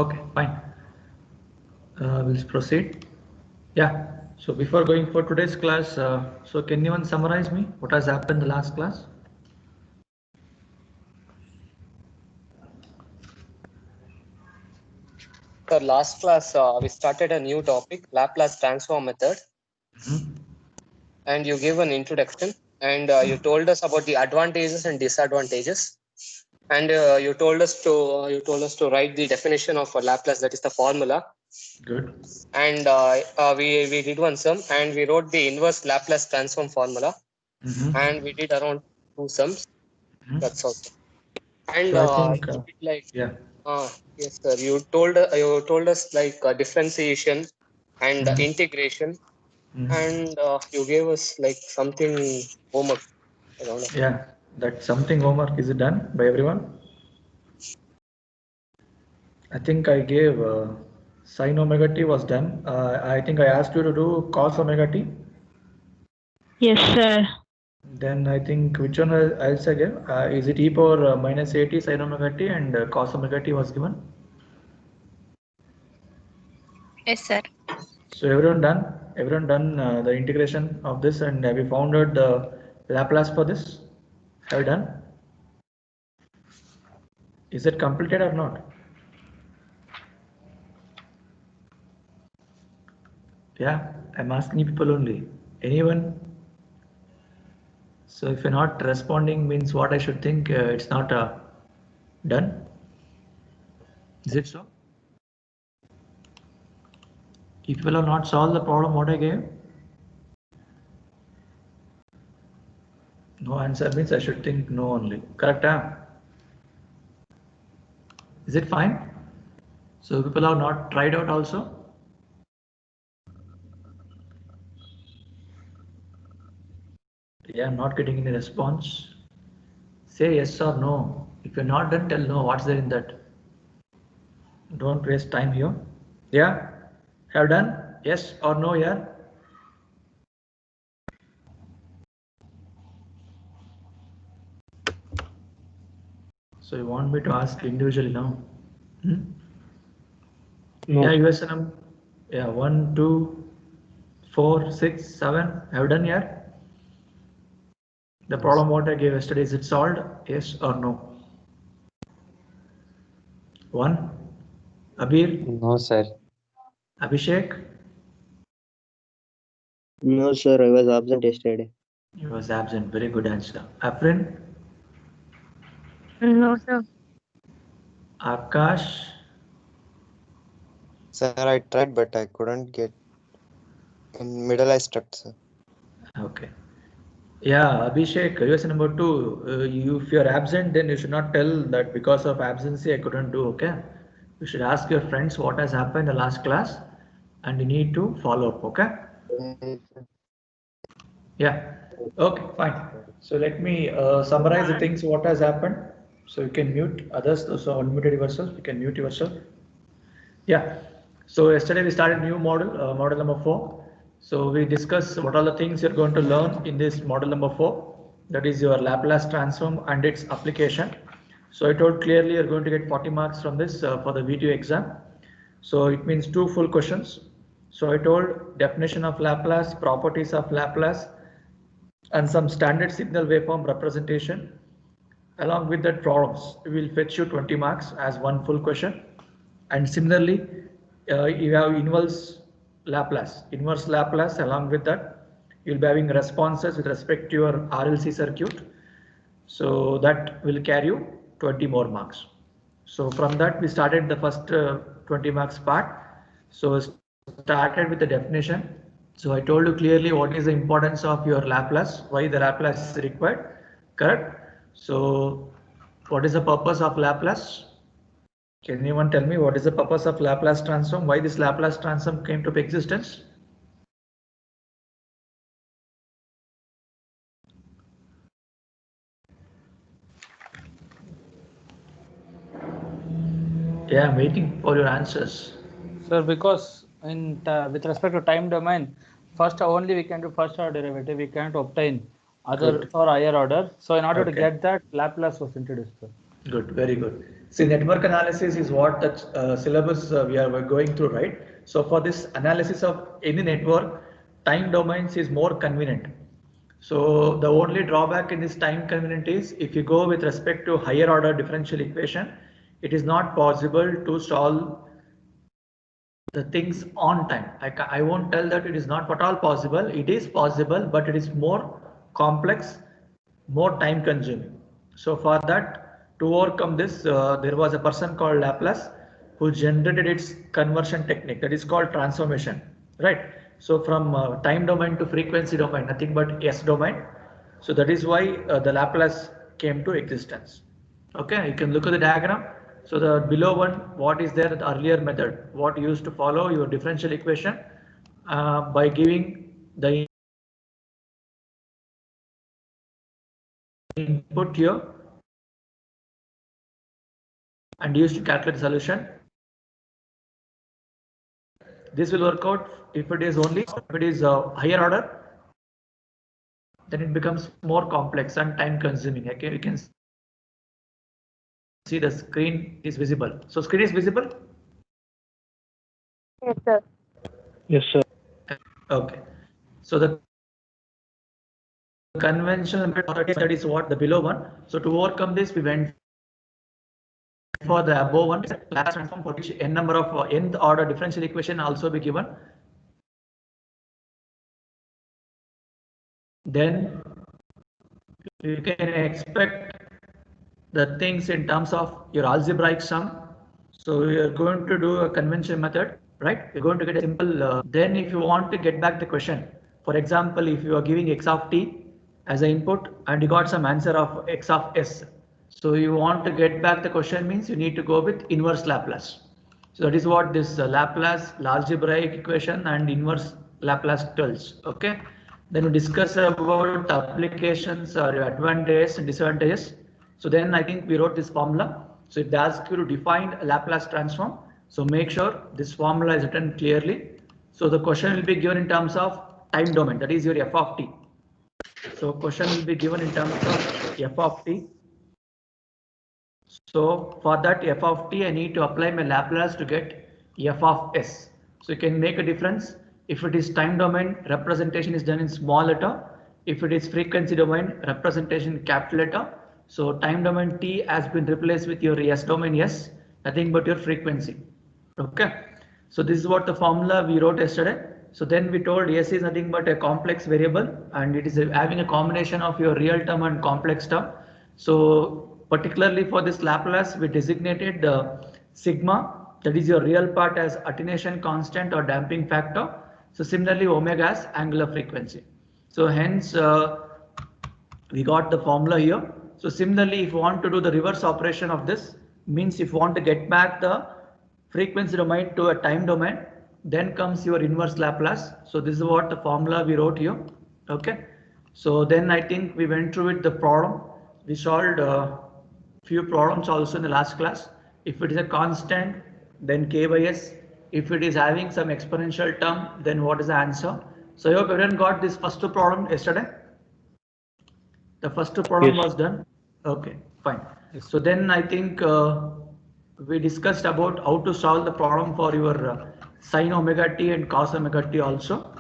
Okay, fine. We'll proceed. Yeah. So before going for today's class, so can anyone summarize me what has happened in the last class? The last class, we started a new topic, Laplace transform method, and you gave an introduction, and you told us about the advantages and disadvantages, and you told us to write the definition of Laplace, that is the formula. Good. And we did one sum, and we wrote the inverse Laplace transform formula, and we did around 2 sums. That's all. And So I think, you did like yeah. yes, sir. You told us like differentiation and integration, and you gave us like something homework. I don't know. Yeah, that something homework is done by everyone. I think I gave sin omega t was done. I think I asked you to do cos omega t. Yes, sir. Then I think which one else I gave? Is it e power minus at sin omega t and cos omega t was given? Yes, sir. So everyone done? Everyone done the integration of this, and have you found out the Laplace for this? Have you done? Is it completed or not? Yeah, I'm asking people only. Anyone? So if you're not responding, means what I should think it's not done. Is it so? If people have not solved the problem what I gave, no answer means I should think no only. Correct? Huh? Is it fine? So people have not tried out also. Yeah, I'm not getting any response. Say yes or no. If you're not done, tell no. What's there in that? Don't waste time here. Yeah? Have done? Yes or no? Yeah? So you want me to ask individually now? Hmm? No. Yeah, USNM. Yeah, 1, 2, 4, 6, 7. Have done yet? The problem what I gave yesterday, is it solved? Yes or no? 1. Abir? No, sir. Abhishek? No, sir, I was absent yesterday. He was absent. Very good answer. Afrin? No, sir. Akash? Sir, I tried, but I couldn't get. In middle, I stuck, sir. Okay. Yeah, Abhishek, US number 2. If you're absent, then you should not tell that because of absency I couldn't do. Okay. You should ask your friends what has happened in the last class, and you need to follow up. Okay. Yeah. Okay. Fine. So let me summarize the things what has happened. So you can mute others. So unmuted yourself. You can mute yourself. Yeah. So yesterday we started new model, model number 4. So we discussed what are the things you're going to learn in this model number 4. That is your Laplace transform and its application. So I told clearly you're going to get 40 marks from this for the video exam. So it means 2 full questions. So I told definition of Laplace, properties of Laplace, and some standard signal waveform representation. Along with that problems, we will fetch you 20 marks as one full question. And similarly, you have inverse Laplace along with that, you'll be having responses with respect to your RLC circuit. So that will carry you 20 more marks. So from that, we started the first 20 marks part. So started with the definition. So I told you clearly what is the importance of your Laplace, why the Laplace is required, correct? So what is the purpose of Laplace? Can anyone tell me what is the purpose of Laplace transform? Why this Laplace transform came to existence? Yeah, I'm waiting for your answers. Sir, because in with respect to time domain, first only we can do first order derivative. We can't obtain other Good. or higher order. So in order to Okay. get that, Laplace was introduced, sir. Good, very good. See, network analysis is what the syllabus we're going through, right? So for this analysis of any network, time domains is more convenient. So the only drawback in this time convenient is if you go with respect to higher order differential equation, it is not possible to solve the things on time. I won't tell that it is not at all possible. It is possible, but it is more complex, more time consuming. So for that, to overcome this, there was a person called Laplace who generated its conversion technique that is called transformation, right? So from time domain to frequency domain, nothing but S domain. So that is why the Laplace came to existence. Okay, you can look at the diagram. So the below one, what is there, the earlier method, what you used to follow your differential equation by giving the input here and used to calculate the solution. This will work out if it is only, if it is higher order, then it becomes more complex and time consuming. Okay, you can see the screen is visible. So screen is visible? Yes, sir. Yes, sir. Okay. So the conventional method, that is what the below one. So to overcome this, we went for the above one, Laplace transform for which n number of nth order differential equation also be given. Then you can expect the things in terms of your algebraic sum. So we are going to do a conventional method, right? You're going to get a simple, then if you want to get back the question, for example, if you are giving x of t as an input and you got some answer of x of s. So you want to get back the question means you need to go with inverse Laplace. So that is what this Laplace, algebraic equation and inverse Laplace tells. Okay. Then we discuss about applications or advantages and disadvantages. So then I think we wrote this formula. So it asks you to define a Laplace transform. So make sure this formula is written clearly. So the question will be given in terms of time domain, that is your f of t. So question will be given in terms of f of t. So for that f of t, I need to apply my Laplace to get f of s. So you can make a difference. If it is time domain, representation is done in small letter. If it is frequency domain, representation in capital letter. So time domain t has been replaced with your s domain s, nothing but your frequency. Okay. So this is what the formula we wrote yesterday. So then we told s is nothing but a complex variable and it is having a combination of your real term and complex term. So particularly for this Laplace, we designated sigma, that is your real part, as attenuation constant or damping factor. So similarly, omega as angular frequency. So hence we got the formula here. So similarly, if you want to do the reverse operation of this, means if you want to get back the frequency domain to a time domain, then comes your inverse Laplace. So this is what the formula we wrote here. Okay. So then I think we went through with the problem. We solved few problems also in the last class. If it is a constant, then k by s. If it is having some exponential term, then what is the answer? So I hope everyone got this first problem yesterday. The first problem was done. Okay, fine. So then I think we discussed about how to solve the problem for your sin omega t and cos omega t also.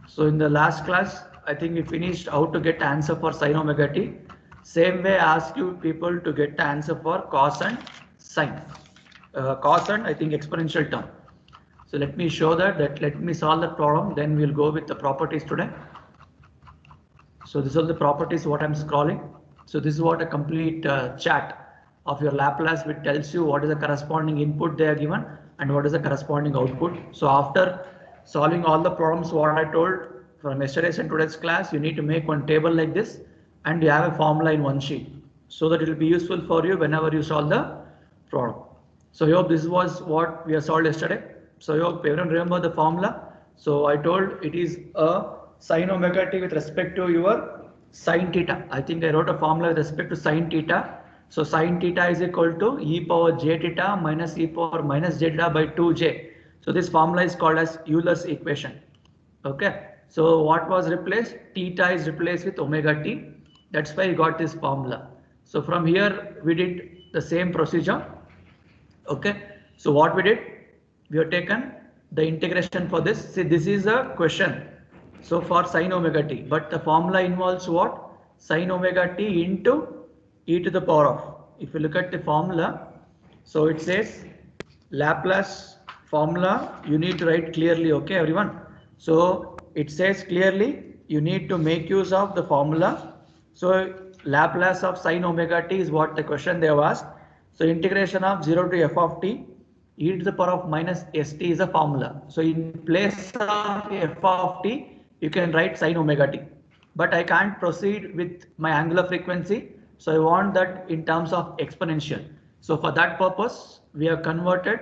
So in the last class, I think we finished how to get answer for sin omega t. Same way I ask you people to get the answer for cos and sin. Cos and I think exponential term. So let me show that, let me solve the problem, then we'll go with the properties today. So these are the properties what I'm scrolling. So this is what a complete chat of your Laplace, which tells you what is the corresponding input they are given and what is the corresponding output. So after solving all the problems what I told from yesterday's and today's class, you need to make one table like this and you have a formula in one sheet so that it will be useful for you whenever you solve the problem. So I hope this was what we have solved yesterday. So I hope everyone remember the formula. So I told it is a sin omega t with respect to your sin theta. I think I wrote a formula with respect to sin theta. So sin theta is equal to e power j theta minus e power minus j theta by 2j. So this formula is called as Euler's equation. Okay. So what was replaced? Theta is replaced with omega t. That's why you got this formula. So from here we did the same procedure. Okay, so what we did, we have taken the integration for this. See, this is a question. So for sine omega t, but the formula involves what? Sine omega t into e to the power of. If you look at the formula, so it says Laplace formula, you need to write clearly, okay, everyone? So it says clearly, you need to make use of the formula. So Laplace of sine omega t is what the question they have asked. So integration of 0 to f of t e to the power of minus st is a formula. So in place of f of t, you can write sine omega t. But I can't proceed with my angular frequency. So I want that in terms of exponential. So for that purpose, we have converted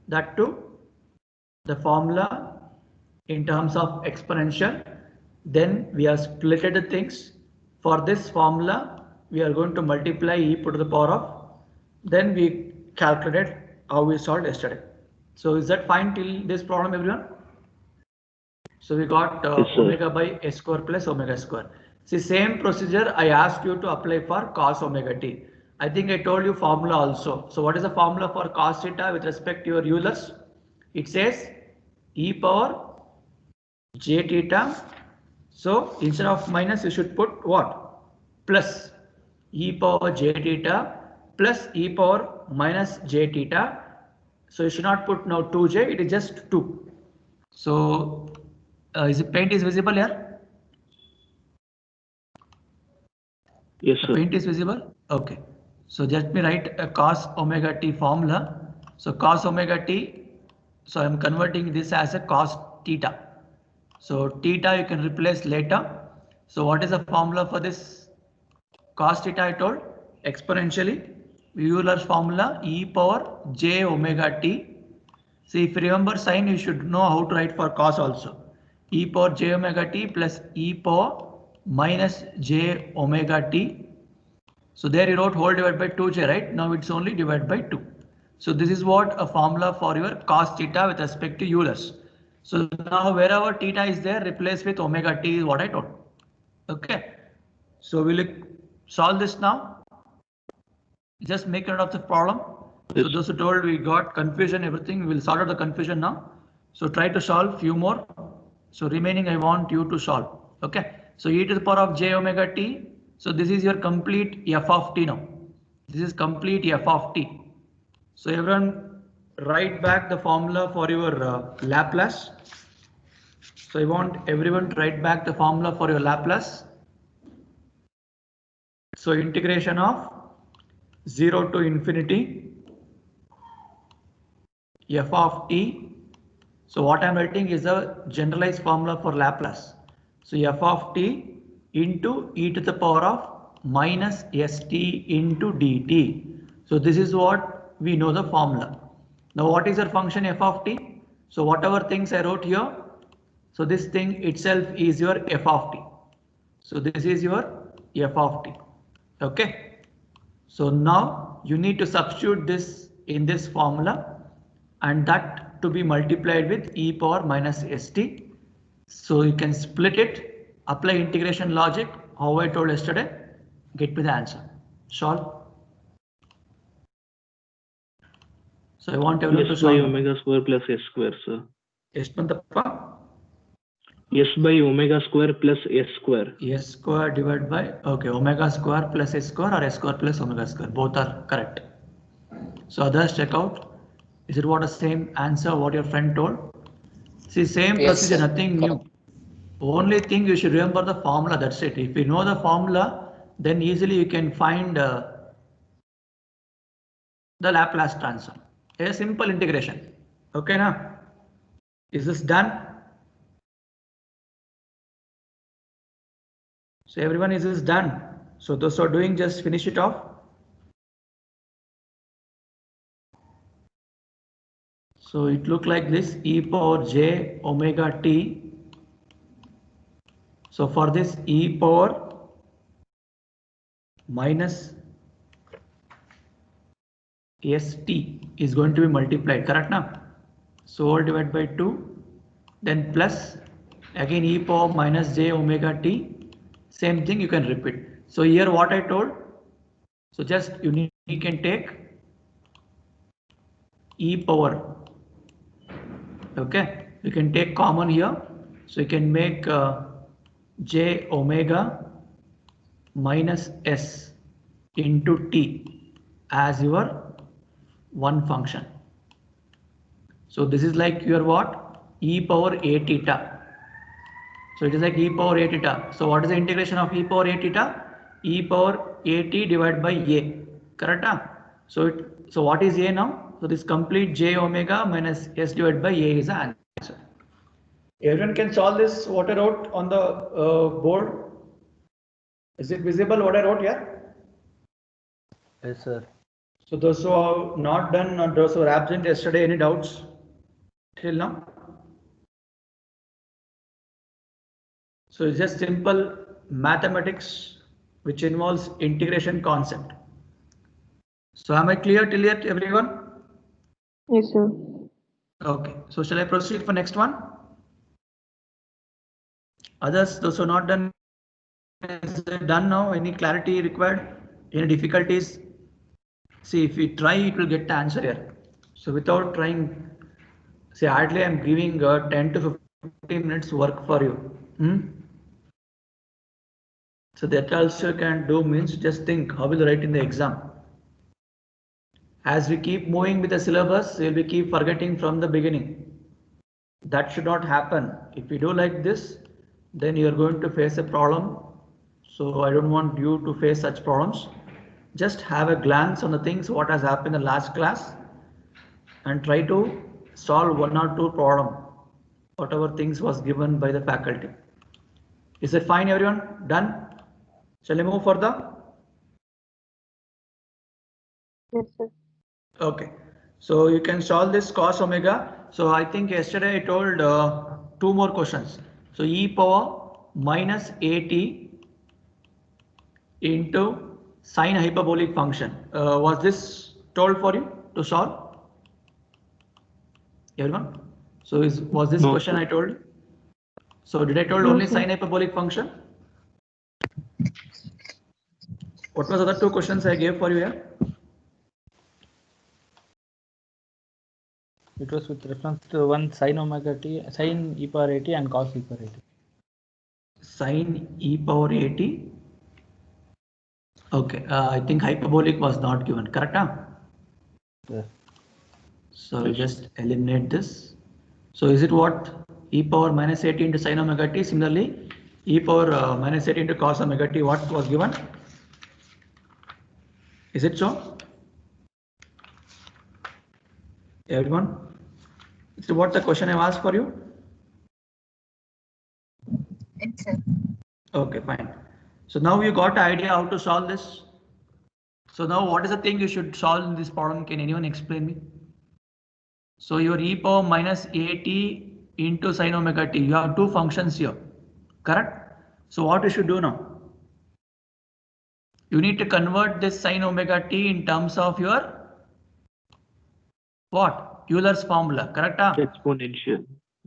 that to the formula in terms of exponential. Then we have splitted the things. For this formula, we are going to multiply e put to the power of. Then we calculated how we solved yesterday. So is that fine till this problem, everyone? So we got Yes, sir. omega by s square plus omega square. See, same procedure I asked you to apply for cos omega t. I think I told you formula also. So what is the formula for cos theta with respect to your Euler's? It says e power j theta. So instead of minus, you should put what? Plus e power j theta plus e power minus j theta. So you should not put now 2j, it is just 2. So is the paint is visible here? Yes, The sir. paint is visible? Okay. So just me write a cos omega t formula. So cos omega t, so I'm converting this as a cos theta. So theta you can replace later. So what is the formula for this cos theta? I told exponentially. Euler's formula e power j omega t. See, if you remember sine, you should know how to write for cos also. E power j omega t plus e power minus j omega t. So there you wrote whole divided by 2j, right? Now it's only divided by 2. So this is what a formula for your cos theta with respect to Euler's. So now wherever theta is there, replace with omega t is what I told. Okay. So we'll solve this now. Just make note of the problem. Yes. So those who told we got confusion, everything, we will sort out the confusion now. So try to solve few more. So remaining I want you to solve. Okay. So e to the power of j omega t. So this is your complete f of t now. This is complete f of t. So everyone write back the formula for your Laplace. So I want everyone to write back the formula for your Laplace. So integration of 0 to infinity f of t. So what I am writing is a generalized formula for Laplace. So f of t into e to the power of minus st into dt. So this is what we know the formula. Now what is your function f of t? So whatever things I wrote here, so this thing itself is your f of t. So this is your f of t. Okay. So now you need to substitute this in this formula and that to be multiplied with e power minus st. So you can split it, apply integration logic, how I told yesterday, get me the answer. Solve. So I want everyone to S by solve. omega square plus s square, sir. ಎಷ್ಟು ಬಂತಪ್ಪ? S by omega square plus s square. S square divided by, okay, omega square plus s square or s square plus omega square, both are correct. So others check out. Is it what the same answer what your friend told? See, same Yes, procedure, sir. nothing new. Only thing you should remember the formula, that's it. If you know the formula, then easily you can find the Laplace transform. A simple integration. Okay, now is this done? So everyone, is this done? So those who are doing, just finish it off. So it look like this, e power j omega t. So for this e power minus st is going to be multiplied, correct now? So all divided by 2, then plus again e power minus j omega t, same thing you can repeat. So here what I told, so just you can take e power. Okay, you can take common here. So you can make j omega minus s into t as your one function. So this is like your what? E power a theta. So it is like e power a theta. So what is the integration of e power a theta? E power a t divided by a. Correct? So what is a now? So this complete j omega minus s divided by a is the answer. Everyone can solve this what I wrote on the board. Is it visible what I wrote here? Yes, sir. So those who are not done or those who were absent yesterday, any doubts till now? So it's just simple mathematics which involves integration concept. So am I clear till yet, everyone? Yes, sir. Okay. So shall I proceed for next one? Others, those who are not done, is it done now? Any clarity required? Any difficulties? See, if we try, it will get the answer here. So without trying, see, hardly I'm giving 10 to 15 minutes work for you. So that also can do means just think how will you write in the exam. As we keep moving with the syllabus, we'll be keep forgetting from the beginning. That should not happen. If you do like this, then you're going to face a problem. So I don't want you to face such problems. Just have a glance on the things what has happened in the last class and try to solve one or two problem, whatever things was given by the faculty. Is it fine, everyone? Done? Shall I move further? Yes, sir. Okay. So you can solve this cos omega. So I think yesterday I told two more questions. So e power minus at into sine hyperbolic function. Was this told for you to solve? Everyone? So was this No, question sir. I told? So did I told No, only sir. sine hyperbolic function? What was other two questions I gave for you here? It was with reference to one sin omega t, sin e power at and cos e power at. Sine e power at. Okay, I think hyperbolic was not given, correct? Yes. So Yes. just eliminate this. So is it what? E power minus 80 into sin omega t. Similarly, e power minus 80 into cos omega t. What was given? Is it so? Everyone? Is it what the question I asked for you? Yes, sir. Okay, fine. So now you got an idea how to solve this. So now what is the thing you should solve in this problem? Can anyone explain me? So your e power minus at into sin omega t. You have two functions here, correct? So what you should do now? You need to convert this sin omega t in terms of your what? Euler's formula, correct? Exponential.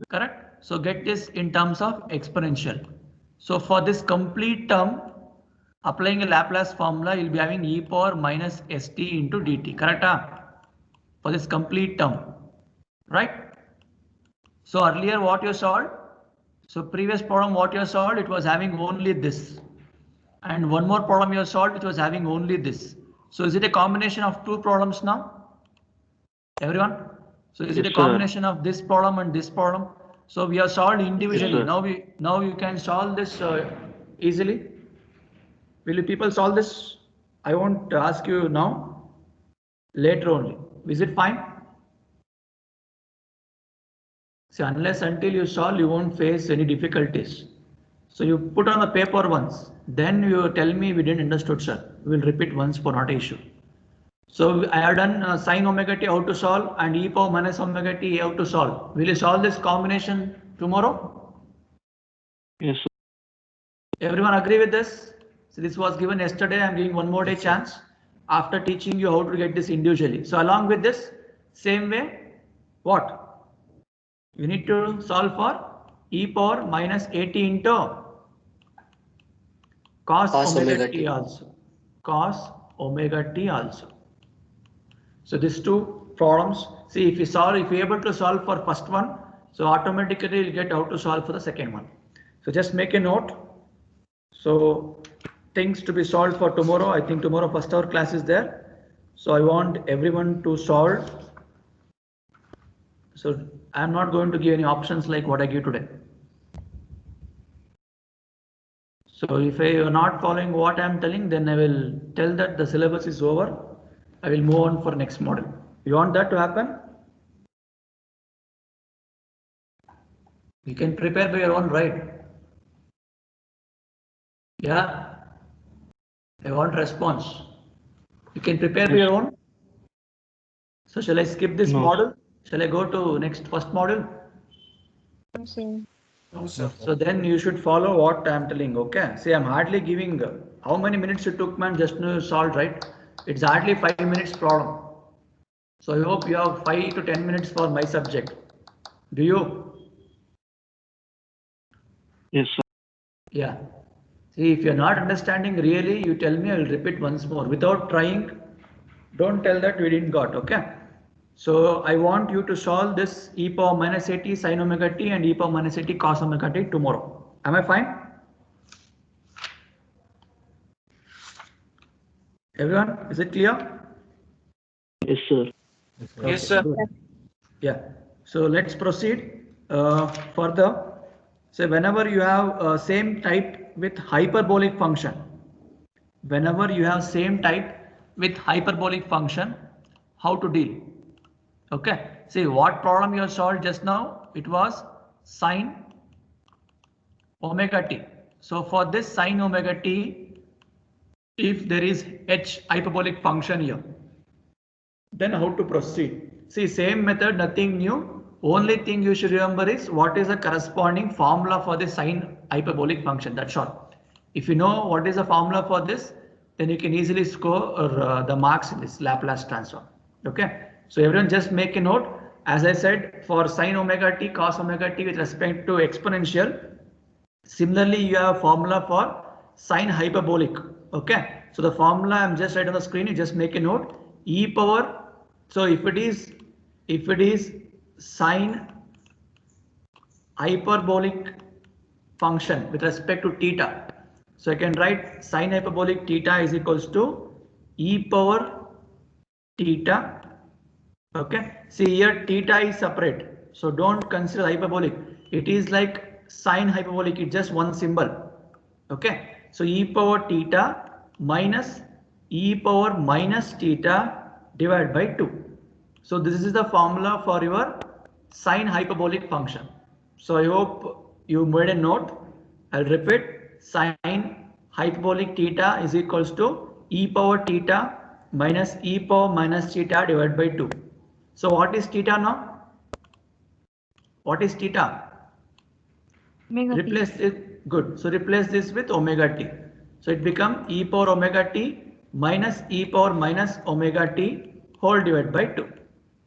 Correct. So get this in terms of exponential. So for this complete term, applying a Laplace formula, you'll be having e power minus st into dt, correct? For this complete term, right? So earlier what you solved? So previous problem what you solved, it was having only this. And one more problem you solved, it was having only this. So is it a combination of two problems now? Everyone? So is it Yes, a sir. combination of this problem and this problem? So we have solved individually. sir. Now you can solve this easily. Will you people solve this? I won't ask you now. Later only. Is it fine? See, unless until you solve, you won't face any difficulties. So you put on the paper once, then you tell me we didn't understood, sir. We will repeat once for not an issue. So I have done sin omega t how to solve and e power minus omega t how to solve. Will you solve this combination tomorrow? Yes, sir. Everyone agree with this? So this was given yesterday. I'm giving one more day chance after teaching you how to get this individually. So along with this, same way, what? You need to solve for e power minus at into cos omega t also. Cos omega t also. So these two problems. See, if you're able to solve for first one, so automatically you'll get how to solve for the second one. So just make a note. So things to be solved for tomorrow. I think tomorrow first hour class is there. So I want everyone to solve. So I'm not going to give any options like what I give today. So if you are not following what I'm telling, then I will tell that the syllabus is over. I will move on for next model. You want that to happen? You can prepare by your own right. Yeah. I want response. You can prepare by your own. So shall I skip this No. model? Shall I go to next first model? So then you should follow what I'm telling, okay? See, I'm hardly giving, how many minutes it took, man, just to solve, right? It's hardly 5 minutes problem. So I hope you have 5 to 10 minutes for my subject. Do you? Yes, sir. Yeah. See, if you're not understanding really, you tell me, I will repeat once more. Without trying, don't tell that we didn't got, okay? So I want you to solve this e power minus at sin omega t and e power minus at cos omega t tomorrow. Am I fine? Everyone, is it clear? Yes, sir. Yes, sir. Yeah. So let's proceed further. So whenever you have same type with hyperbolic function, whenever you have same type with hyperbolic function, how to deal? Okay. See what problem you have solved just now? It was sine omega t. So for this sine omega t, if there is h hyperbolic function here, then how to proceed? See, same method, nothing new. Only thing you should remember is what is the corresponding formula for the sine hyperbolic function. That's all. If you know what is the formula for this, then you can easily score the marks in this Laplace transform. Okay. So everyone just make a note. As I said, for sine omega t, cos omega t with respect to exponential, similarly, you have a formula for sine hyperbolic. Okay. So the formula I'm just writing on the screen. You just make a note. E power. So if it is sine hyperbolic function with respect to theta, so I can write sine hyperbolic theta is equals to e power theta. Okay. See here theta is separate. So don't consider hyperbolic. It is like sine hyperbolic. It's just one symbol. Okay. So e power theta minus e power minus theta divided by 2. So this is the formula for your sine hyperbolic function. So I hope you made a note. I'll repeat. Sine hyperbolic theta is equals to e power theta minus e power minus theta divided by 2. So what is theta now? What is theta? Replace it. Good. So replace this with omega t. So it become e power omega t minus e power minus omega t whole divided by 2.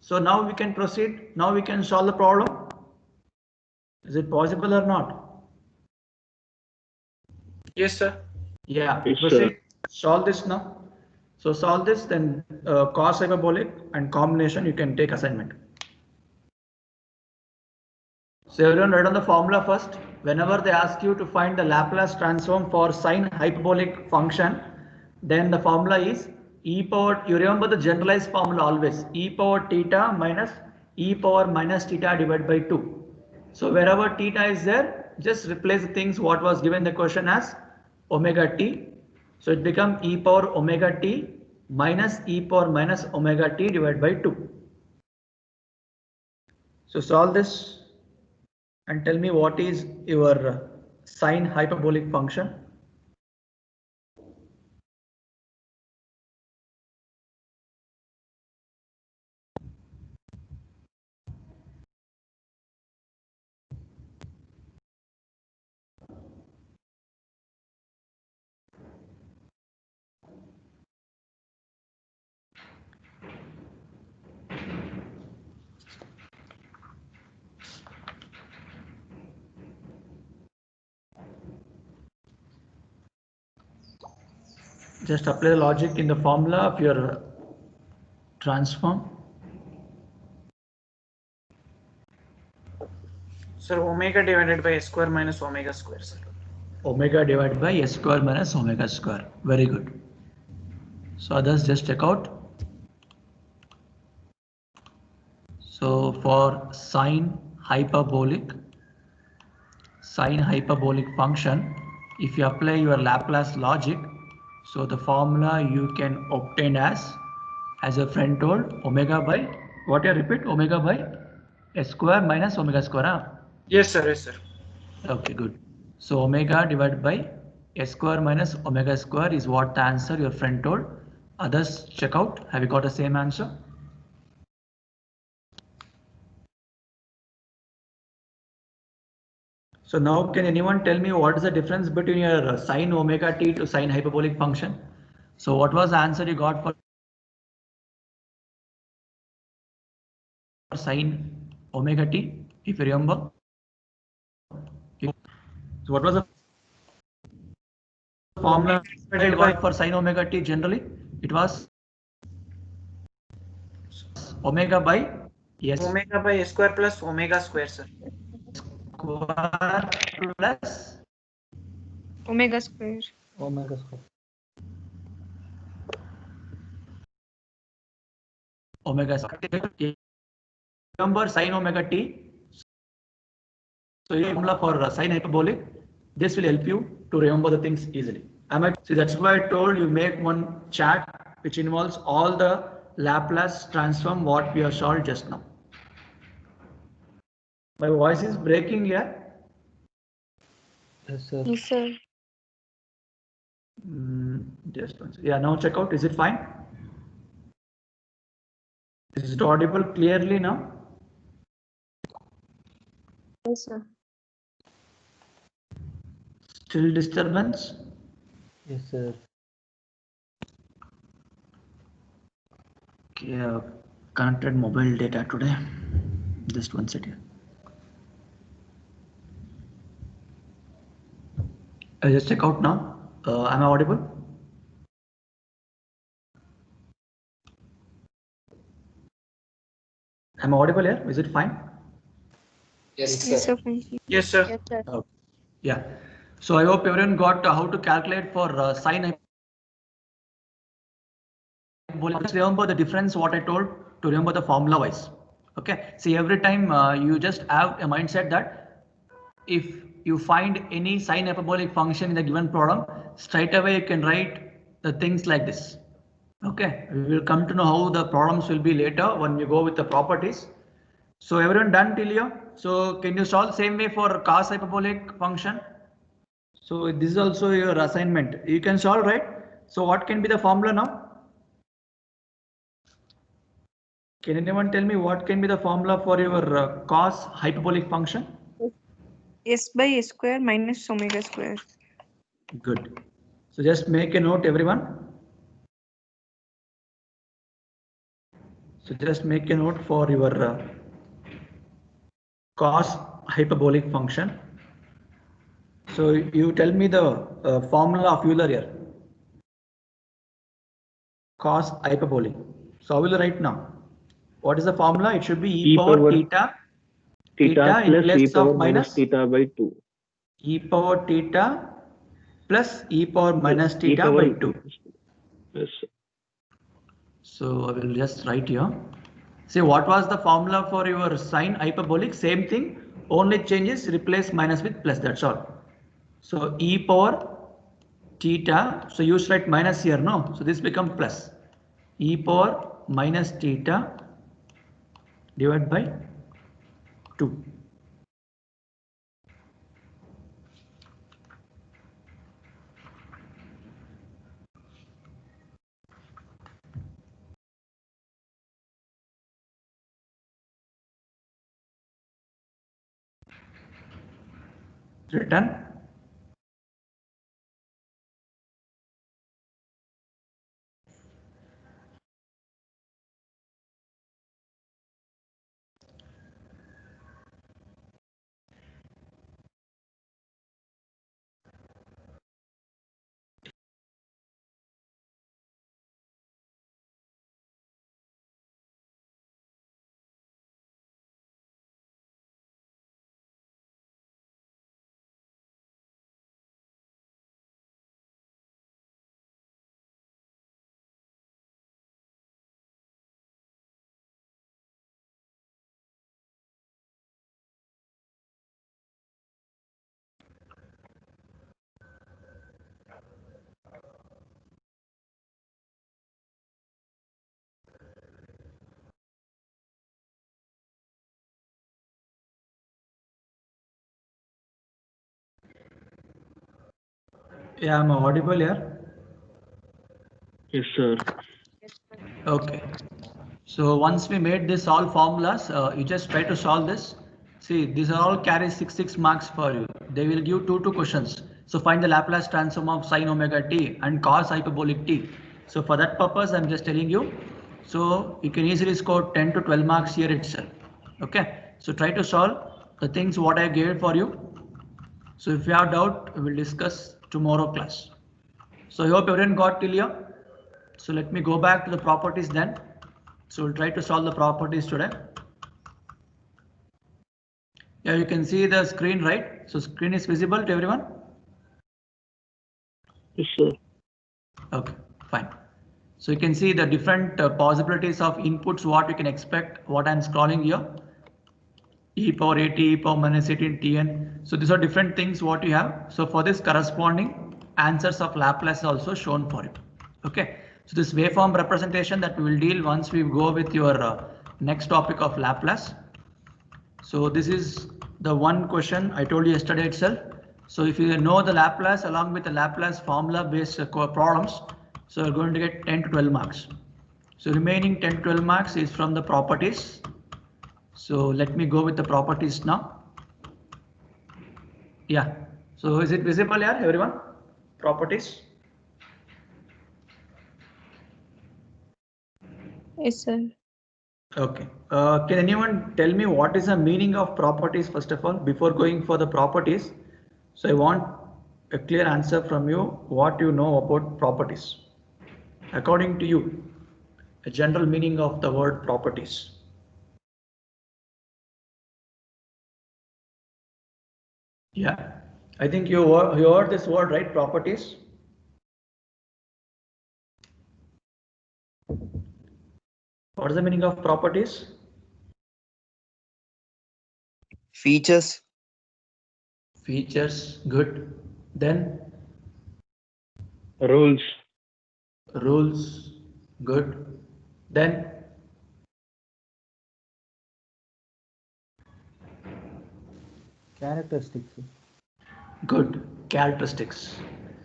So now we can proceed. Now we can solve the problem. Is it possible or not? Yes, sir. Yeah. Yes, Proceed. sir. Solve this now. So solve this, then cos hyperbolic and combination you can take assignment. So everyone write on the formula first. Whenever they ask you to find the Laplace transform for sine hyperbolic function, then the formula is e power, you remember the generalized formula always, e power theta minus e power minus theta divided by 2. So wherever theta is there, just replace the things what was given the question as omega t. So it becomes e power omega t minus e power minus omega t divided by 2. So solve this and tell me what is your sine hyperbolic function. Just apply the logic in the formula of your transform. Sir, omega divided by s square minus omega square, sir. Omega divided by s square minus omega square. Very good. So others just check out. So for sine hyperbolic function, if you apply your Laplace logic, so the formula you can obtain as a friend told, omega by, what you repeat, omega by s square minus omega square, huh? Yes, sir. Yes, sir. Okay, good. So omega divided by s square minus omega square is what the answer your friend told. Others check out. Have you got the same answer? So now can anyone tell me what is the difference between your sine omega t to sine hyperbolic function? So what was the answer you got for sine omega t, if you remember? So what was the formula you got for sine omega t generally? It was omega by s Omega by s square plus omega square, sir. square plus Omega square. Omega square. omega square. Remember sine omega t. So formula for sine hyperbolic. This will help you to remember the things easily. See, that's why I told you make one chart which involves all the Laplace transform what we have solved just now. My voice is breaking here. Yes, sir. Yes, sir. Just one second. Yeah, now check out. Is it fine? Is it audible clearly now? Yes, sir. Still disturbance? Yes, sir. Okay, connected mobile data today. Just one second. I just check out now. Am I audible? Am I audible here? Is it fine? Yes, Yes, sir. sir. Thank you. Yes, sir. Yes, sir. Yeah. So I hope everyone got how to calculate for sine hyperbolic. Just remember the difference what I told to remember the formula wise. Okay. See, every time you just have a mindset that if you find any sine hyperbolic function in the given problem, straight away you can write the things like this. Okay. We will come to know how the problems will be later when we go with the properties. So everyone done till here? So can you solve same way for cos hyperbolic function? So this is also your assignment. You can solve, right? So what can be the formula now? Can anyone tell me what can be the formula for your cos hyperbolic function? S by s square minus omega square. Good. So just make a note, everyone. So just make a note for your cos hyperbolic function. So you tell me the formula of Euler here. Cos hyperbolic. So I will write now. What is the formula? It should be e power theta theta in plus e place power of minus minus theta by 2. e power theta plus e power minus E theta power by 2. Yes, sir. So I will just write here. See, what was the formula for your sine hyperbolic? Same thing, only changes replace minus with plus, that's all. So e power theta, so you should write minus here, no? So this become plus. E power minus theta divided by 2. Written. Yeah, I'm audible here. Yes, sir. Okay. So once we made this all formulas, you just try to solve this. See, these are all carry 6 marks for you. They will give two questions. So find the Laplace transform of sine omega t and cos hyperbolic t. So for that purpose, I'm just telling you. So you can easily score 10 to 12 marks here itself. Okay. So try to solve the things what I gave for you. So if you have doubt, we will discuss tomorrow class. So I hope everyone got till here. So let me go back to the properties then. So we'll try to solve the properties today. Yeah, you can see the screen, right? So screen is visible to everyone? Yes, sir. Okay, fine. So you can see the different possibilities of inputs, what you can expect, what I'm scrolling here. E power at, e power minus 18 tn. So these are different things what you have. So for this corresponding answers of Laplace is also shown for you. Okay. So this waveform representation that we will deal once we go with your next topic of Laplace. So this is the one question I told you yesterday itself. So if you know the Laplace along with the Laplace formula based problems, so you're going to get 10 to 12 marks. So remaining 10 to 12 marks is from the properties. So let me go with the properties now. Yeah. So is it visible here, everyone? Properties? Yes, sir. Okay. Can anyone tell me what is the meaning of properties first of all before going for the properties? So I want a clear answer from you what you know about properties. According to you, a general meaning of the word properties. Yeah, I think you heard this word, right? Properties. What is the meaning of properties? Features. Features, good. Then Rules. rules, good. Then Characteristics. good. Characteristics.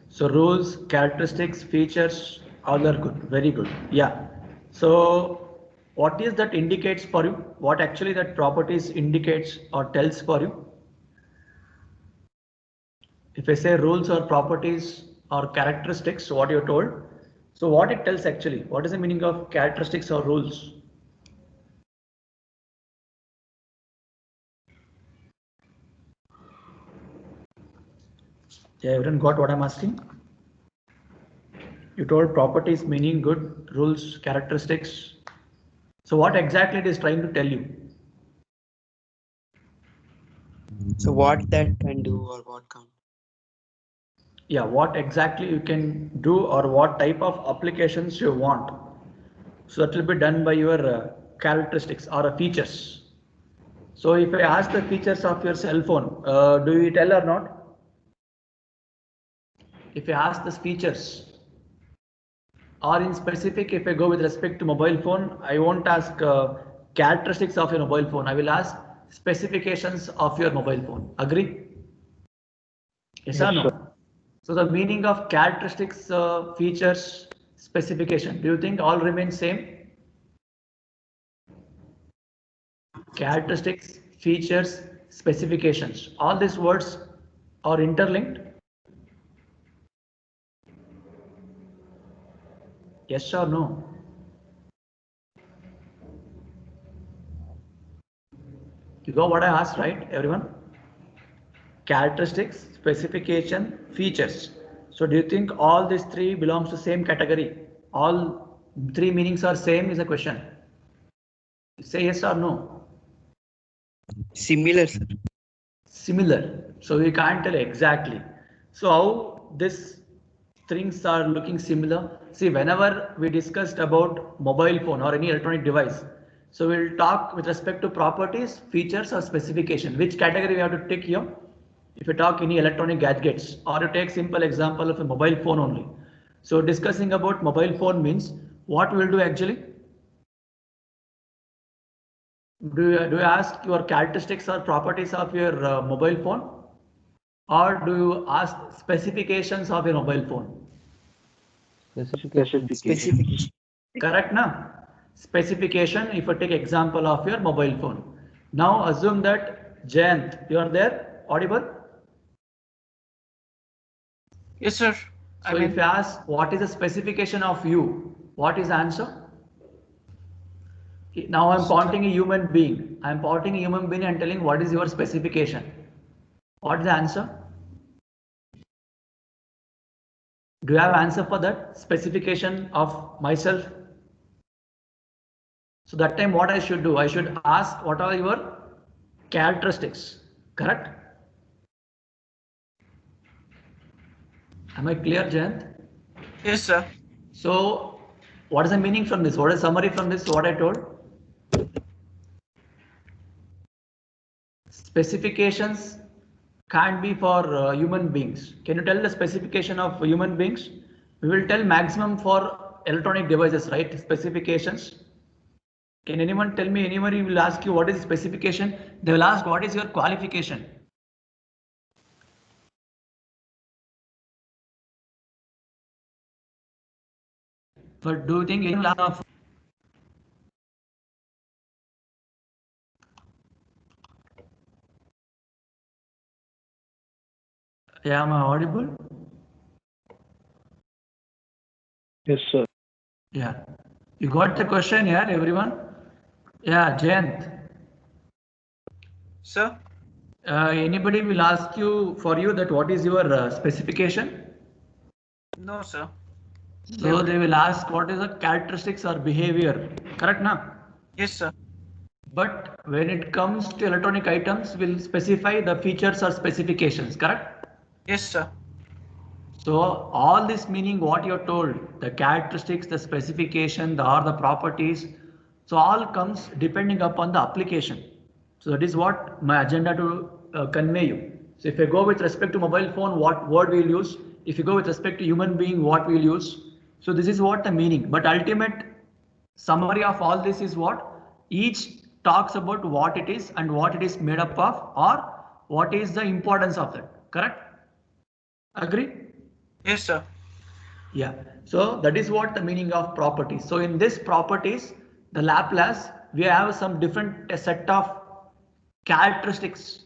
So rules, characteristics, features, all are good. Very good. Yeah. So what is that indicates for you? What actually that properties indicates or tells for you? If I say rules or properties or characteristics, what you're told. So what it tells actually, what is the meaning of characteristics or rules? Yeah, everyone got what I'm asking? You told properties meaning good, rules, characteristics. So what exactly it is trying to tell you? So what that can do or what can't. Yeah, what exactly you can do or what type of applications you want. So that will be done by your characteristics or features. So if I ask the features of your cell phone, do you tell or not? If I ask the features, or in specific, if I go with respect to mobile phone, I won't ask characteristics of your mobile phone. I will ask specifications of your mobile phone. Agree? Yes or Yes, sir. no? So the meaning of characteristics, features, specification, do you think all remain same? Characteristics, features, specifications, all these words are interlinked? Yes or no? You got what I asked, right, everyone? Characteristics, specification, features. So do you think all these three belongs to same category? All three meanings are same is a question. Say yes or no. Similar, sir. Similar. So we can't tell exactly. So how these things are looking similar? See, whenever we discussed about mobile phone or any electronic device, so we'll talk with respect to properties, features or specification. Which category we have to tick here? If you talk any electronic gadgets or you take simple example of a mobile phone only. So discussing about mobile phone means what we will do actually? Do you ask your characteristics or properties of your mobile phone? or do you ask specifications of your mobile phone? Specification. Correct, na? Specification, if you take example of your mobile phone. Now assume that Jayant, you are there, audible? Yes, sir. So if you ask what is the specification of you, what is the answer? Now I'm pointing a human being. I'm pointing a human being and telling what is your specification. What is the answer? Do you have answer for that? Specification of myself? So that time what I should do? I should ask what are your characteristics, correct? Am I clear, Jayant? Yes, sir. So what is the meaning from this? What is summary from this? What I told? Specifications can't be for human beings. Can you tell the specification of human beings? We will tell maximum for electronic devices, right? Specifications. Can anyone tell me? Anybody will ask you what is specification? They will ask what is your qualification? But do you think anyone will ask? Yeah, am I audible? Yes, sir. Yeah. You got the question here, everyone? Yeah, Jayant. Sir? Anybody will ask you for you that what is your specification? No, sir. So they will ask what is the characteristics or behavior, correct now? Yes, sir. But when it comes to electronic items, we'll specify the features or specifications, correct? Yes, sir. So all this meaning what you're told, the characteristics, the specification, or the properties, so all comes depending upon the application. So that is what my agenda to convey you. So if I go with respect to mobile phone, what word we'll use? If you go with respect to human being, what we'll use? So this is what the meaning. But ultimate summary of all this is what? Each talks about what it is and what it is made up of, or what is the importance of that. Correct? Agree? Yes, sir. Yeah, so that is what the meaning of properties. So in this properties, the Laplace, we have some different set of characteristics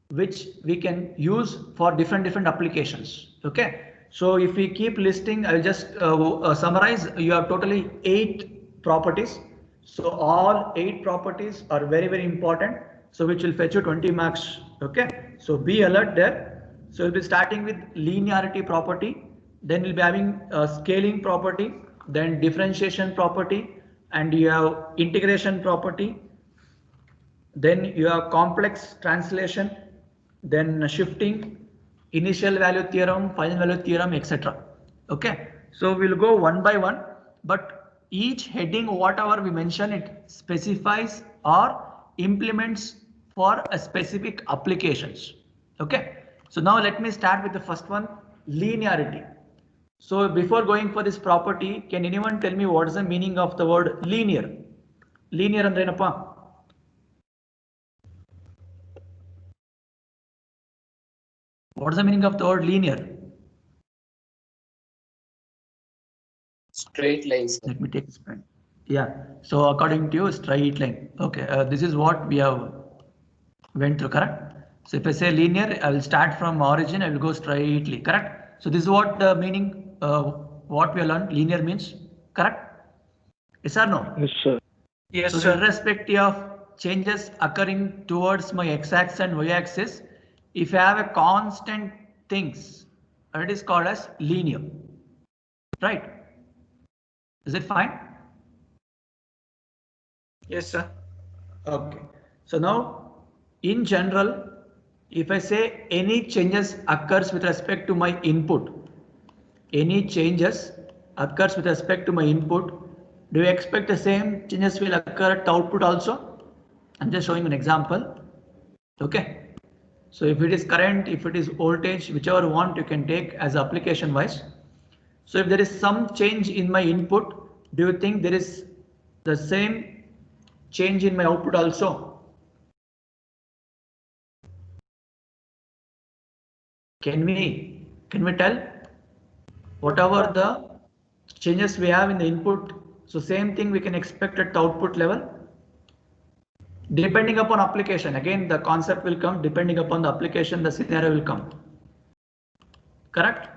which we can use for different applications. Okay, so if we keep listing, I'll just summarize. You have totally 8 properties. So all 8 properties are very important. So which will fetch you 20 marks. Okay, so be alert there. So we'll be starting with linearity property. Then we'll be having a scaling property, then differentiation property, and you have integration property. Then you have complex translation, then shifting, initial value theorem, final value theorem, etc. Okay, so we'll go one by one, but each heading, whatever we mention, it specifies or implements for a specific applications. Okay, so now let me start with the first one, linearity. So before going for this property, can anyone tell me what is the meaning of the word linear? Linear andre ಏನಪ್ಪ? What is the meaning of the word linear? Straight lines. Let me take this pen. Yeah, so according to you, straight line. Okay, this is what we have went through, correct? So if I say linear, I will start from origin, I will go straightly, correct? So this is what the meaning, what we have learned, linear means, correct? Yes or no? Yes, sir. Yes, So sir. irrespective of changes occurring towards my x-axis and y-axis, if I have a constant things, it is called as linear, right? Is it fine? Yes, sir. Okay. So now, in general, if I say any changes occurs with respect to my input, any changes occurs with respect to my input, do you expect the same changes will occur at output also? I'm just showing an example. Okay. So if it is current, if it is voltage, whichever one you can take as application wise. So if there is some change in my input, do you think there is the same change in my output also? Can we tell whatever the changes we have in the input, so same thing we can expect at the output level? Depending upon application, again the concept will come, depending upon the application the scenario will come. Correct?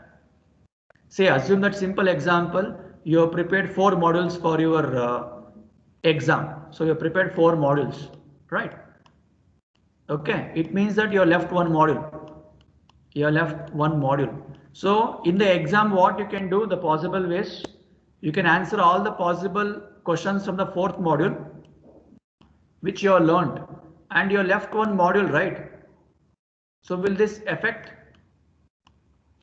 Say assume that simple example, you have prepared 4 modules for your exam. So you have prepared 4 modules, right? Okay, it means that you have left one module. You have left one module. So in the exam, what you can do, the possible ways, you can answer all the possible questions from the 4th module, which you have learned, and you have left one module, right? So will this affect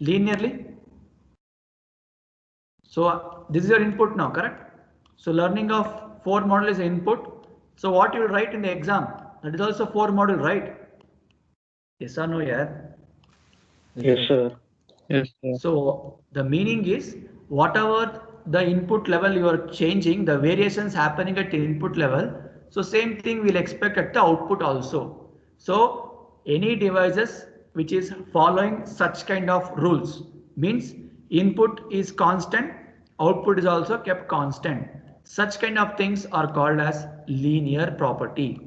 linearly? So this is your input now, correct? So learning of 4 module is input. So what you will write in the exam, that is also 4 module, right? Yes or no, yeah? Yes, sir. Yes, sir. So the meaning is whatever the input level you are changing, the variations happening at the input level. So same thing we'll expect at the output also. So any devices which is following such kind of rules means input is constant, output is also kept constant. Such kind of things are called as linear property.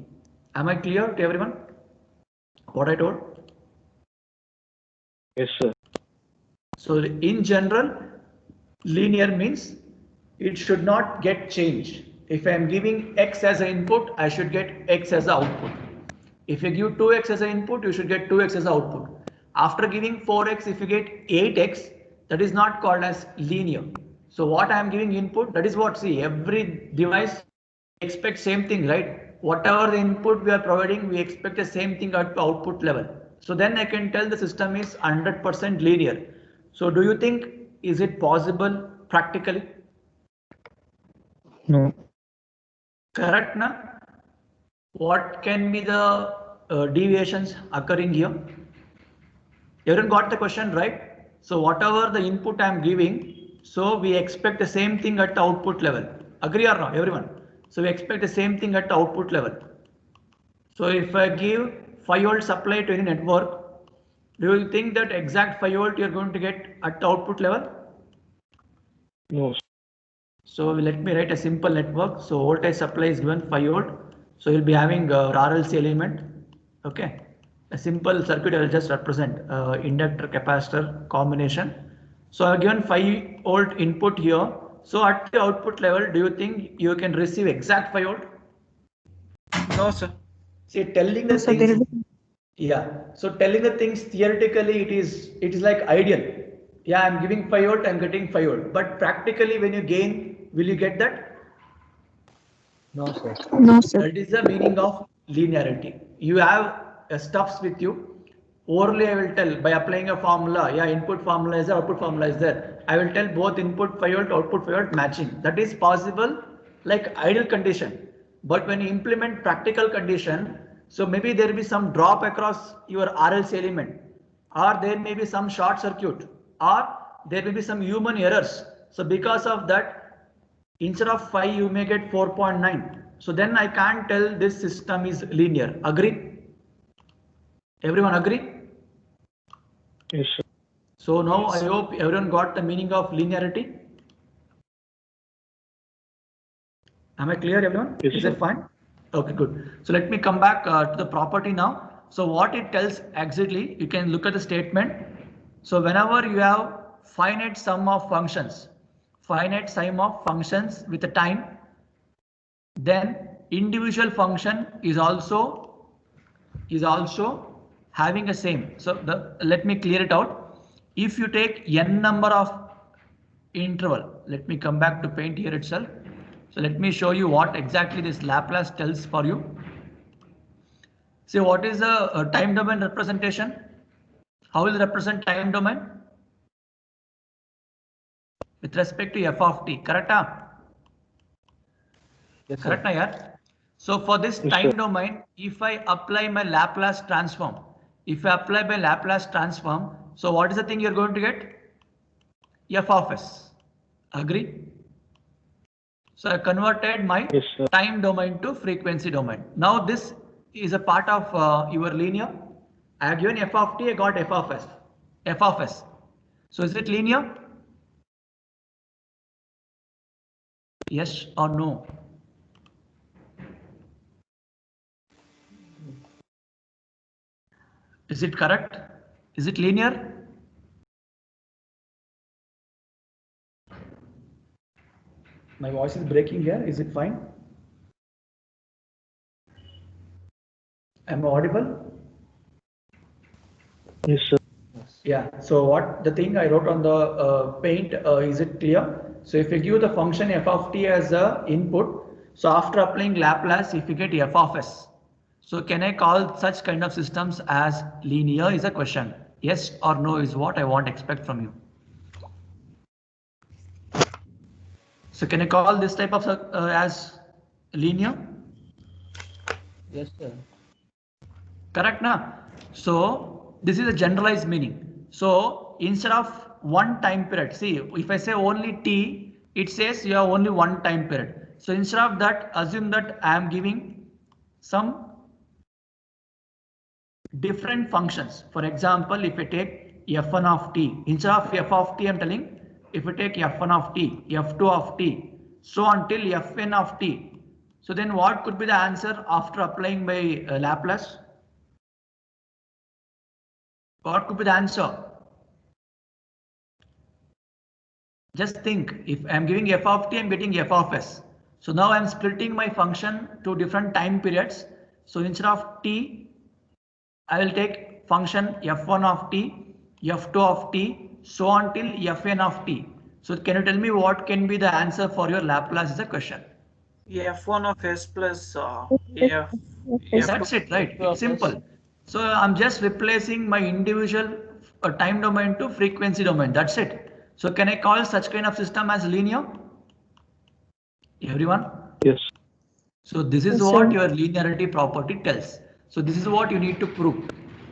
Am I clear to everyone what I told? Yes, sir. So in general, linear means it should not get changed. If I am giving x as an input, I should get x as the output. If you give 2x as an input, you should get 2x as the output. After giving 4x, if you get 8x, that is not called as linear. So what I am giving input, that is what, see, every device expects same thing, right? Whatever the input we are providing, we expect the same thing at the output level. So then I can tell the system is 100% linear. So do you think, is it possible practically? No. Correct, na? What can be the deviations occurring here? Everyone got the question, right? So whatever the input I am giving, so we expect the same thing at the output level. Agree or not, everyone? So we expect the same thing at the output level. So if I give 5V supply to any network, do you think that exact 5V you are going to get at the output level? No. So let me write a simple network. So voltage supply is given 5V. So you'll be having RLC element. Okay. A simple circuit I will just represent inductor capacitor combination. So I've given 5V input here. So at the output level, do you think you can receive exact 5V? No, sir. See, telling the No, sir, there things. is Yeah. So telling the things theoretically, it is like ideal. Yeah, I'm giving 5V, I'm getting 5V. But practically, when you gain, will you get that? No, sir. no, sir. That is the meaning of linearity. You have stuffs with you. Orally, I will tell by applying a formula. Yeah, input formula is there, output formula is there. I will tell both input 5V, output 5V matching. That is possible like ideal condition. But when you implement practical condition, so maybe there will be some drop across your RLC element, or there may be some short circuit, or there may be some human errors. So because of that, instead of 5 you may get 4.9. So then I can't tell this system is linear. Agree? Everyone agree? Yes, sir. So now I hope everyone got the meaning of linearity. Am I clear, everyone? Yes, Is sir. it fine? Okay, good. So let me come back to the property now. So what it tells exactly, you can look at the statement. So whenever you have finite sum of functions with a time, then individual function is also having a same. So let me clear it out. If you take n number of interval, let me come back to paint here itself. So let me show you what exactly this Laplace tells for you. See, what is the time domain representation? How will it represent time domain? With respect to f of t, correct? Yes, sir. Correct, yeah? So for this Yes, time sir. domain, if I apply my Laplace transform, so what is the thing you're going to get? F of s. Agree? So I converted my Yes, sir. time domain to frequency domain. Now this is a part of your linear. I have given f of t, I got f of s. f of s. So is it linear? Yes or no? Is it correct? Is it linear? My voice is breaking here. Is it fine? Am I audible? Yes, sir. Yeah. So what the thing I wrote on the paint, is it clear? So if you give the function f of t as a input, so after applying Laplace, if you get f of s, so can I call such kind of systems as linear is a question. Yes or no is what I want to expect from you. So can I call this type of as linear? Yes, sir. Correct now. So this is a generalized meaning. So instead of one time period, see if I say only t, it says you have only one time period. So instead of that, assume that I am giving some different functions. For example, if I take f1 of t, instead of f of t, I'm telling if we take f1 of t, f2 of t, so until fn of t. So then what could be the answer after applying my Laplace? What could be the answer? Just think, if I'm giving f of t, I'm getting f of s. So now I'm splitting my function to different time periods. So instead of t, I will take function f1 of t, f2 of t, so until fn of t. So can you tell me what can be the answer for your Laplace is a question? f1 of s plus f. That's it, right? It's simple. So I'm just replacing my individual time domain to frequency domain. That's it. So can I call such kind of system as linear? Everyone? Yes. So this is what your linearity property tells. So this is what you need to prove.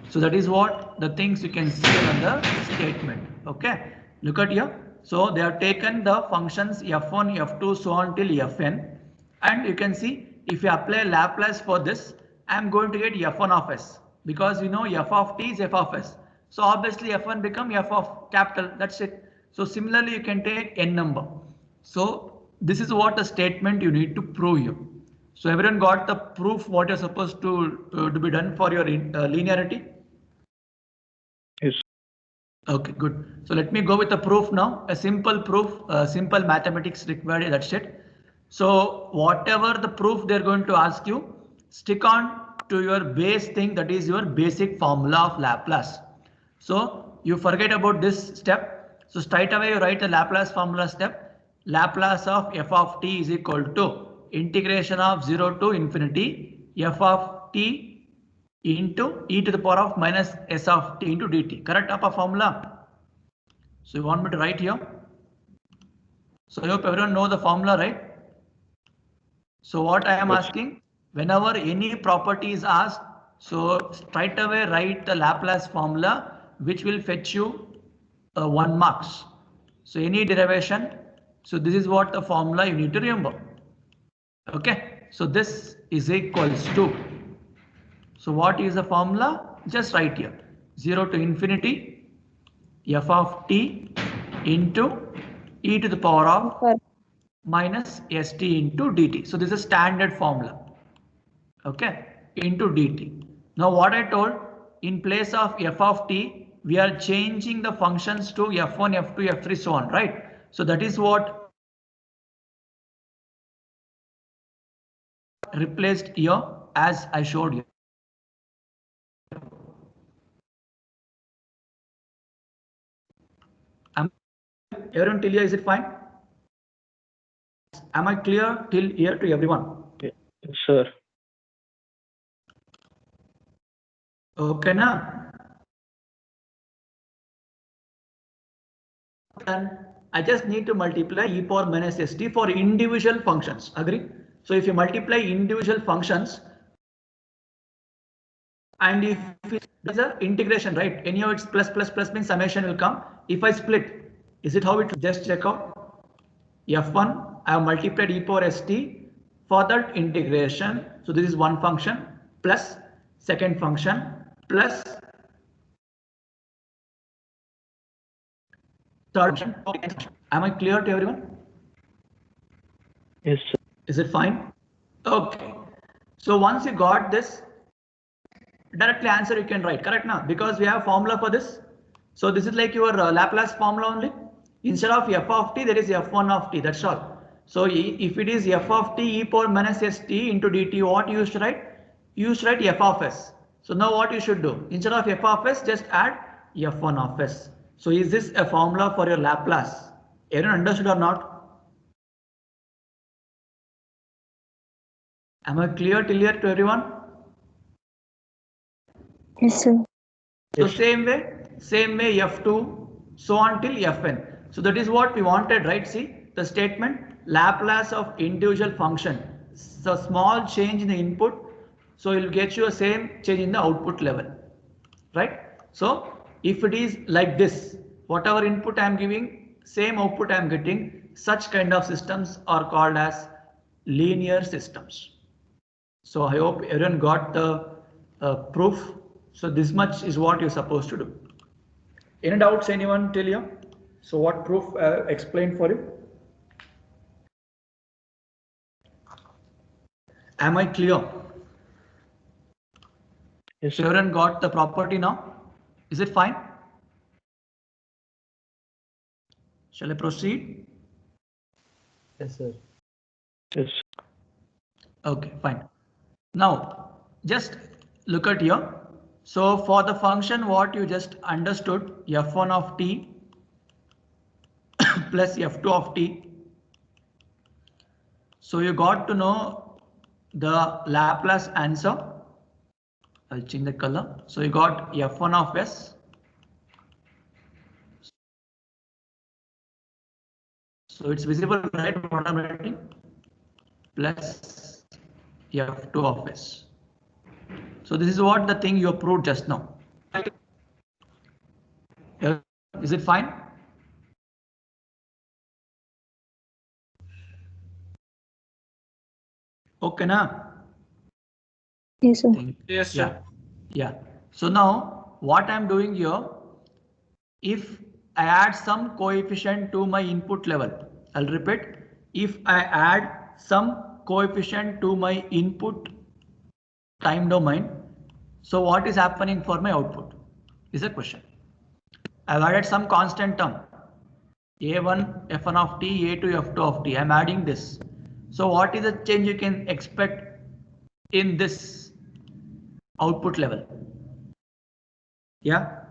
So that is what the things you can see on the statement. Okay. Look at here. So they have taken the functions f1, f2, so on till fn. And you can see if you apply Laplace for this, I am going to get f1 of s. Because we know f of t is f of s. So obviously f1 become f of capital. That's it. So similarly, you can take n number. So this is what the statement you need to prove here. So everyone got the proof what you're supposed to be done for your linearity? Yes. Okay, good. So let me go with the proof now. A simple proof, simple mathematics required, that's it. So whatever the proof they're going to ask you, stick on to your base thing, that is your basic formula of Laplace. So you forget about this step. So straight away you write the Laplace formula step. Laplace of f of t is equal to integration of 0 to infinity f of t into e to the power of minus s of t into dt. Correct upper formula? So you want me to write here? So I hope everyone know the formula, right? So what I am asking, whenever any property is asked, so straight away write the Laplace formula, which will fetch you 1 marks. So any derivation, so this is what the formula you need to remember. Okay, so this is equals to, so what is the formula? Just write here, 0 to infinity, f of t into e to the power of minus st into dt. So this is a standard formula. Okay, into dt. Now what I told, in place of f of t, we are changing the functions to f1, f2, f3, so on, right? So that is what replaced here as I showed you. Everyone till here, is it fine? Am I clear till here to everyone? Yes, sir. Okay, now. And I just need to multiply e power minus st for individual functions. Agree? So if you multiply individual functions, and if it's an integration, right? Anyhow, it's plus plus plus means summation will come. If I split, is it how it just check out? f1, I have multiplied e power st for that integration. So this is one function plus second function plus third function. Am I clear to everyone? Yes, sir. Is it fine? Okay. So once you got this, directly answer you can write, correct now? Because we have formula for this. So this is like your Laplace formula only. Instead of f of t, there is f1 of t, that's all. So if it is f of t e power minus st into dt, what you used to write? You used to write f of s. So now what you should do? Instead of f of s, just add f1 of s. So is this a formula for your Laplace? Everyone understood or not? Am I clear till here to everyone? Yes, sir. So same way f2, so on till fn. So that is what we wanted, right? See the statement, Laplace of individual function. So small change in the input, so it will get you a same change in the output level, right? So if it is like this, whatever input I am giving, same output I am getting, such kind of systems are called as linear systems. So I hope everyone got the proof. So this much is what you're supposed to do. Any doubts anyone till here? So what proof explained for you? Am I clear? Yes, So everyone got the property now? Is it fine? Shall I proceed? Yes, sir. yes, Okay, fine. Now just look at here. So for the function what you just understood, f1 of t plus f2 of t. So you got to know the Laplace answer. I'll change the color. So you got f1 of s. So it's visible, right? What I'm writing, plus f2 of s. So this is what the thing you proved just now. Is it fine? Okay, na? Yes, sir. Yes, sir. Yeah. So now what I'm doing here, if I add some coefficient to my input level, I'll repeat, if I add some coefficient to my input time domain, so what is happening for my output is a question. I've added some constant term, a1 f1 of t, a2 f2 of t. I'm adding this. So what is the change you can expect in this output level? Yeah.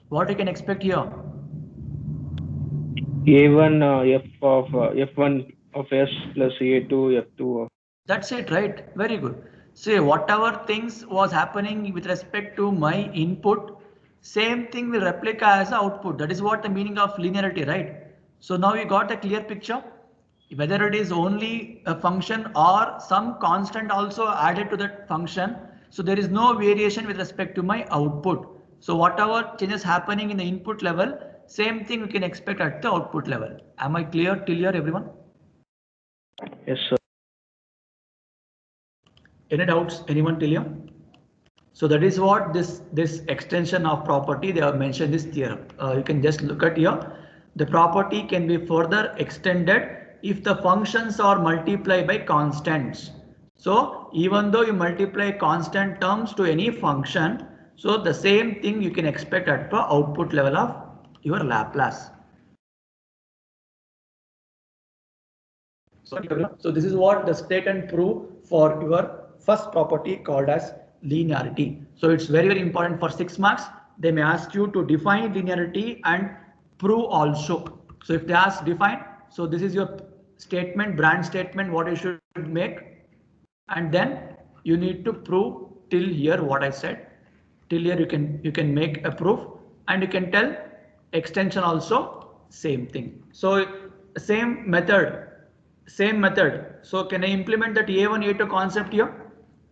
What you can expect here? A1 F1 of S plus A2 F2 of. That's it, right? Very good. See, whatever things was happening with respect to my input, same thing will replica as the output. That is what the meaning of linearity, right? So now we got a clear picture. Whether it is only a function or some constant also added to that function. So there is no variation with respect to my output. So whatever changes happening in the input level, same thing we can expect at the output level. Am I clear till here, everyone? Yes, sir. Any doubts? Anyone till here? So that is what this extension of property they have mentioned this theorem. You can just look at here. The property can be further extended if the functions are multiplied by constants. So even though you multiply constant terms to any function, so the same thing you can expect at the output level of your Laplace. So this is what the state and prove for your first property called as linearity. So it's very, very important for 6 marks. They may ask you to define linearity and prove also. So if they ask define, so this is your statement, branch statement, what you should make. And then you need to prove till here what I said. Till here you can make a proof and you can tell extension also same thing. So same method. So can I implement that a1, a2 concept here?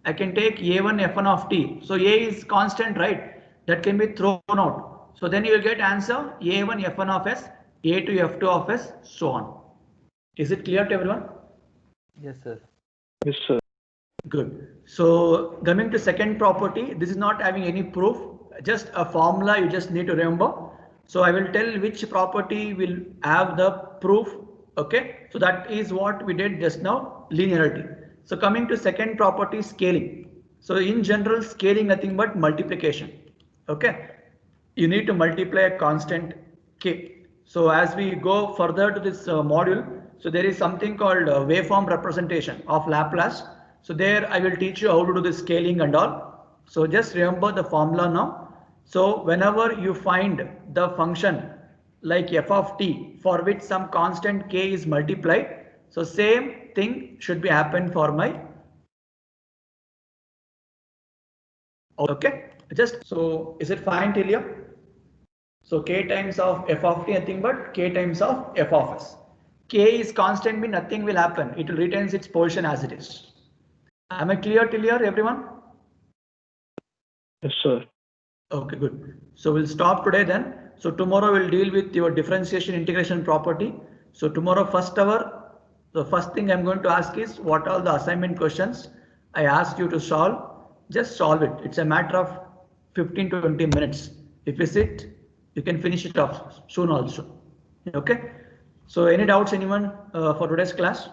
I can take a1, f1 of t. So a is constant, right? That can be thrown out. So then you will get answer a1, f1 of s, a2, f2 of s, so on. Is it clear to everyone? Yes, sir. Yes, sir. Good. So coming to second property, this is not having any proof, just a formula you just need to remember. So I will tell which property will have the proof. Okay, so that is what we did just now, linearity. So coming to second property, scaling. So in general, scaling nothing but multiplication. Okay, you need to multiply a constant k. So as we go further to this module, so there is something called waveform representation of Laplace. So there I will teach you how to do the scaling and all. So just remember the formula now. So whenever you find the function like f of t for which some constant k is multiplied, so same thing should be happen for my. Okay, just so is it fine till here? So k times of f of t nothing but k times of f of s. K is constant mean nothing will happen. It will retain its position as it is. Am I clear till here, everyone? Yes, sir. Okay, good. So we'll stop today then. So tomorrow we'll deal with your differentiation integration property. So tomorrow first hour, the first thing I'm going to ask is what are the assignment questions I asked you to solve. Just solve it. It's a matter of 15 to 20 minutes. If you sit, you can finish it off soon also. Okay. So any doubts anyone for today's class?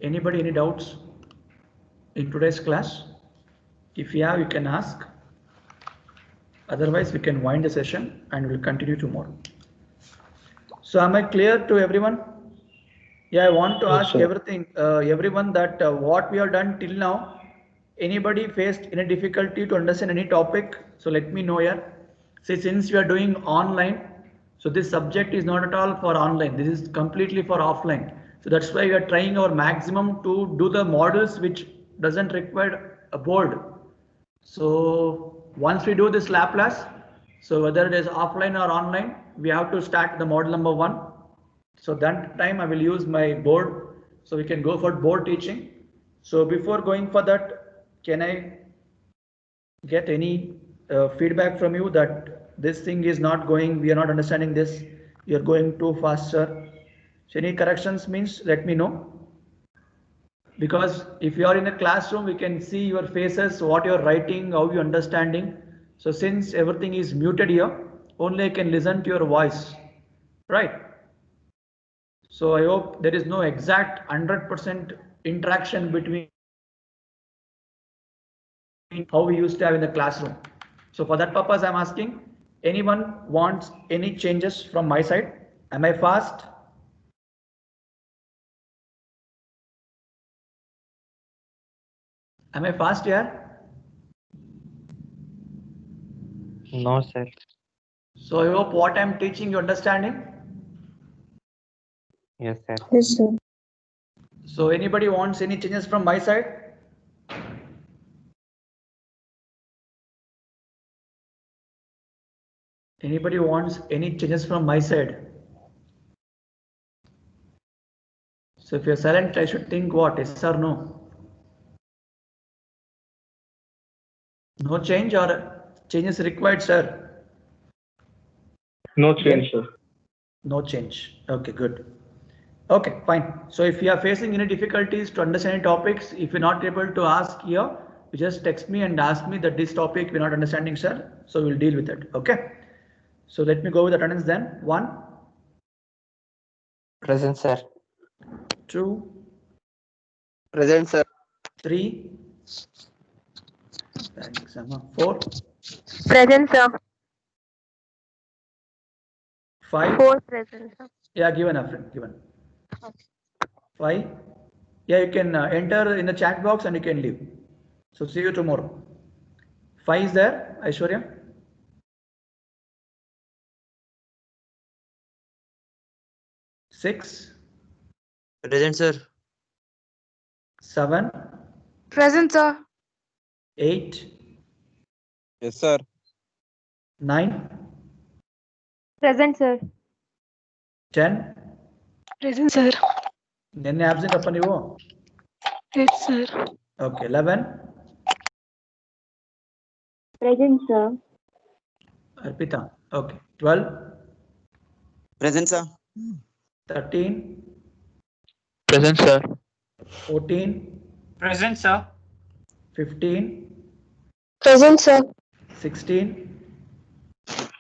Anybody any doubts in today's class? If you have, you can ask. Otherwise, we can wind the session and we'll continue tomorrow. So am I clear to everyone? Yeah, I want to Yes, ask sir. everyone that what we have done till now, anybody faced any difficulty to understand any topic? So let me know here. See, since we are doing online, so this subject is not at all for online. This is completely for offline. So that's why we are trying our maximum to do the models which doesn't require a board. So once we do this Laplace, so whether it is offline or online, we have to start the model number 1. So that time I will use my board. So we can go for board teaching. So before going for that, can I get any feedback from you that this thing is not going, we are not understanding this, you're going too fast, sir? So any corrections means let me know. Because if you are in a classroom, we can see your faces, what you're writing, how you're understanding. So since everything is muted here, only I can listen to your voice, right? So I hope there is no exact 100% interaction between how we used to have in the classroom. So for that purpose, I'm asking, anyone wants any changes from my side? Am I fast? Am I fast here? No, sir. So I hope what I'm teaching you understanding. Yes, sir. Yes, sir. So anybody wants any changes from my side? Anybody wants any changes from my side? So if you're silent, I should think what, yes or no? No change or changes required, sir? No change, sir. No change. Okay, good. Okay, fine. So if you are facing any difficulties to understand any topics, if you're not able to ask here, you just text me and ask me that this topic we're not understanding, sir. So we'll deal with it. Okay. So let me go with attendance then. 1, Present, sir. 2, Present, sir. 3, 4, Present, sir. 5. 4 present, sir. Yeah, given a friend, given. 5. Yeah, you can enter in the chat box and you can leave. So see you tomorrow. 5 is there, Aishwarya? 6, Present, sir. 7, Present, sir. 8, Yes, sir. 9, Present, sir. 10. Present, sir. Then absent upon you. Yes, sir. Okay, 11. Present, sir. Arpita. Okay, 12, Present, sir. 13, Present, sir. 14, Present, sir. 15, Present, sir. 16,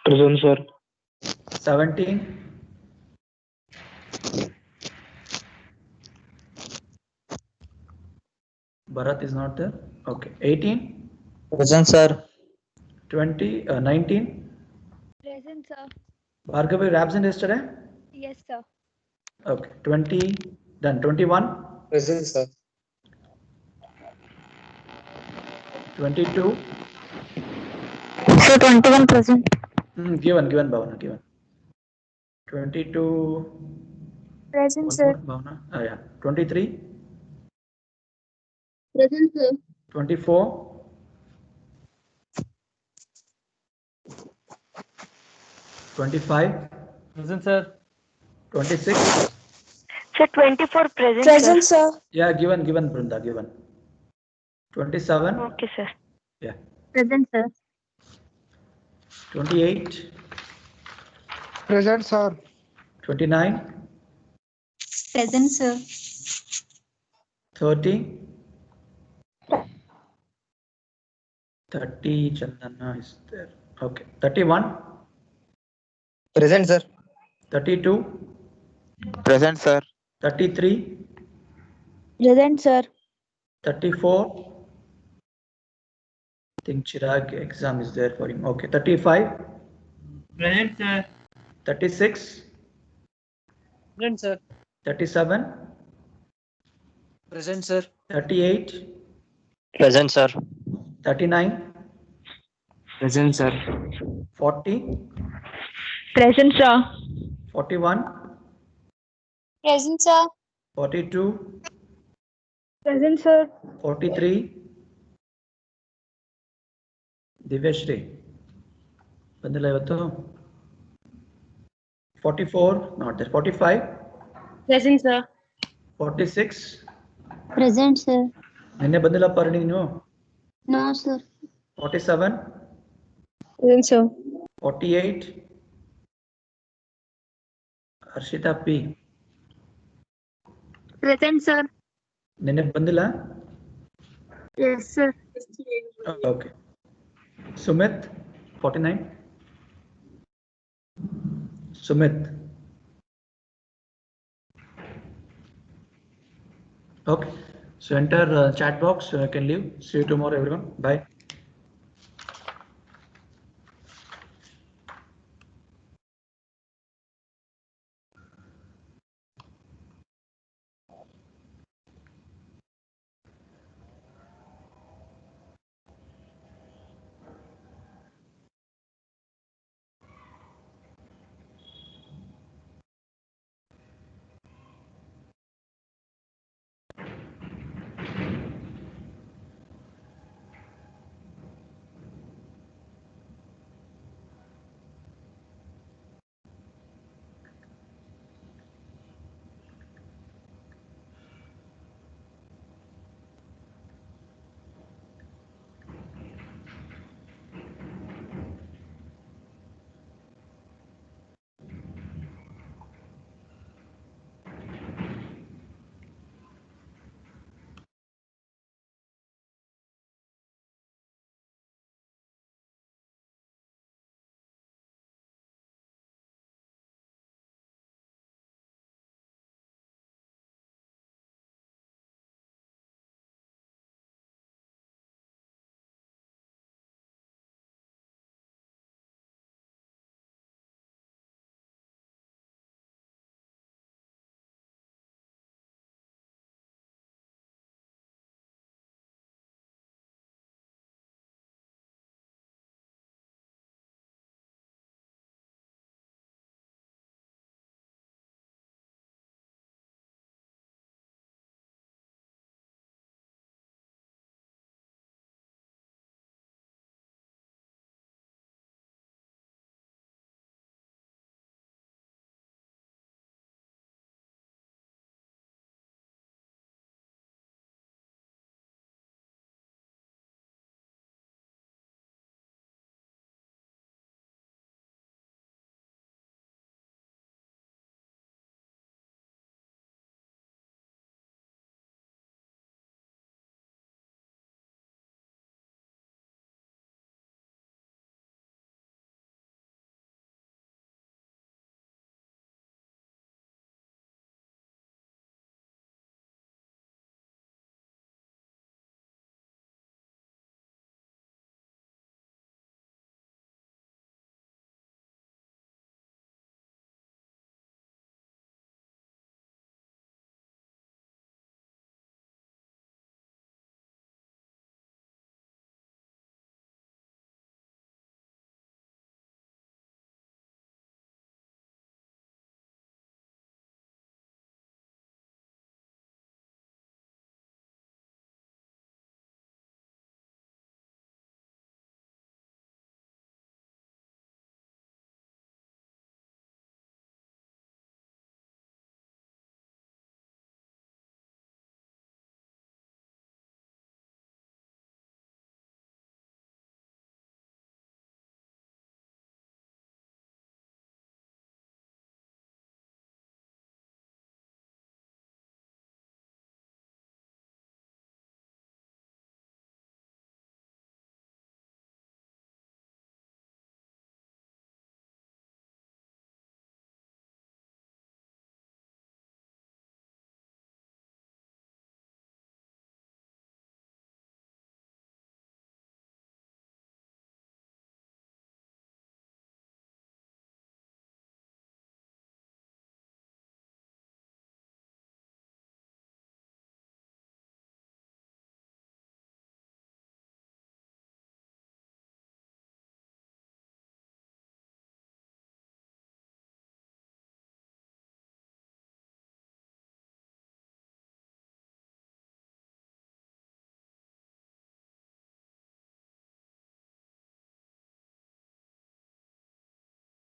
Present, sir. 17, Bharat is not there. Okay, 18, Present, sir. 20, 19. Present, sir. Bhargav, you were absent yesterday? Yes, sir. Okay, 20, then 21, Present, sir. 22. So 21 present. Given, Bhavana, given. 22. Present, One sir. more, Bhavana. Yeah. 23, Present, sir. 24, 25, Present, sir. 26. So 24 present, sir. Yeah, given, Brunda, given. 27. Okay, sir. Yeah. Present, sir. 28, Present, sir. 29, Present, sir. 30. 30, Chandana is there. Okay. 31, Present, sir. 32, Present, sir. 33, Present, sir. 34. I think Chirag exam is there for him. Okay. 35, Present, sir. 36, Present, sir. 37, Present, sir. 38, Present, sir. 39, Present, sir. 40, Present, sir. 41, Present, sir. 42, Present, sir. 43. Divyashri. ಬಂದಿಲ್ಲ ಇವತ್ತು 44, not there. 45, Present, sir. 46. Present, sir. ನಿನ್ನೆ ಬಂದಿಲ್ಲಪ್ಪ ನೀನು. No, sir. 47, Present, sir. 48. Harshita P. Present, sir. ನಿನ್ನೆ ಬಂದಿಲ್ಲ. Yes, sir. Okay. Sumit, 49. Sumit. Okay. So enter chat box. You can leave. See you tomorrow, everyone. Bye.